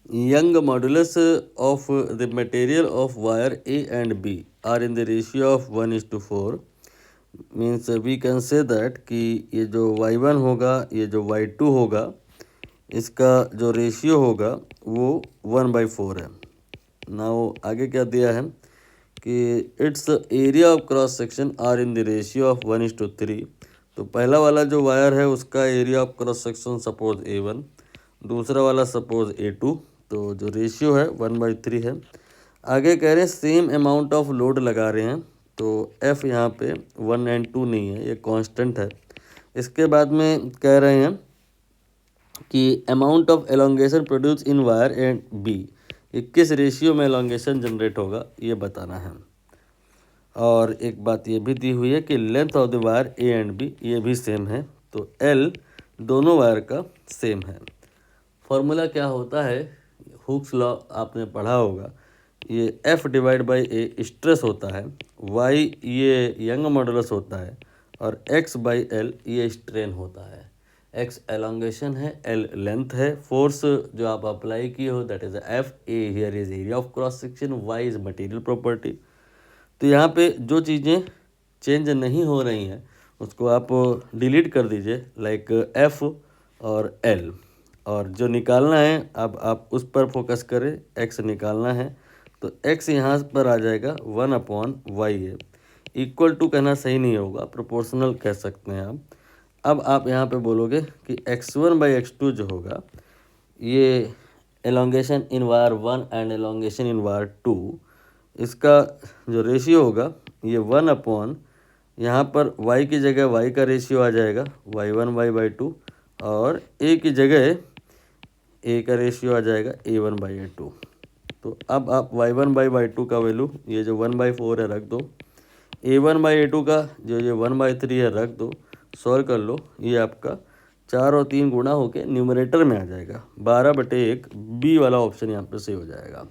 young modulus of the material of wire A and B are in the ratio of 1:4 means we can say that कि ये जो y1 होगा ये जो y2 होगा इसका जो रेशियो होगा वो 1/4 है। नाउ आगे क्या दिया है कि it's area of cross section are in the ratio of 1:3। तो पहला वाला जो वायर है उसका area of cross section suppose A1, दूसरा वाला सपोज A2, तो जो रेशियो है 1/3 है। आगे कह रहे हैं सेम अमाउंट ऑफ लोड लगा रहे हैं, तो F यहाँ पे 1 और 2 नहीं है, ये कांस्टेंट है। इसके बाद में कह रहे हैं कि amount of elongation produce in wire and B, ये किस रेशियो में एलोंगेशन जनरेट होगा ये बताना है। और एक बात ये भी दी हुई है कि length of the wire A and B ये भी सेम है, तो एल दोनों वायर का सेम है। फॉर्मूला क्या होता है, हुक्स लॉ आपने पढ़ा होगा, ये F divide by A stress होता है, Y ये यंग मॉडुलस होता है और X बाई L ये स्ट्रेन होता है। X एलोंगेशन है, L लेंथ है, फोर्स जो आप अप्लाई किए हो that is F, A here is area of cross section, Y is material property. तो यहाँ पे जो चीज़ें चेंज नहीं हो रही हैं उसको आप डिलीट कर दीजिए, लाइक F और L, और जो निकालना है अब आप उस पर फोकस करें, X निकालना है तो X यहाँ पर आ जाएगा 1/Y है। इक्वल टू कहना सही नहीं होगा, प्रोपोर्शनल कह सकते हैं आप। अब आप यहाँ पे बोलोगे कि x1/x2 जो होगा ये elongation in wire 1 and elongation in wire 2, इसका जो रेशियो होगा ये 1/, यहाँ पर y की जगह y का रेशियो आ जाएगा y1/2 और a की जगह a का रेशियो आ जाएगा A1/A2। तो अब आप y1/2 का वैल्यू ये जो 1/4 है रख दो, A1/A2 का जो ये 1/3 है रख दो, सॉल्व कर लो, ये आपका 4 और 3 गुणा होके न्यूमरेटर में आ जाएगा 12/1, बी वाला ऑप्शन यहाँ पे सही हो जाएगा।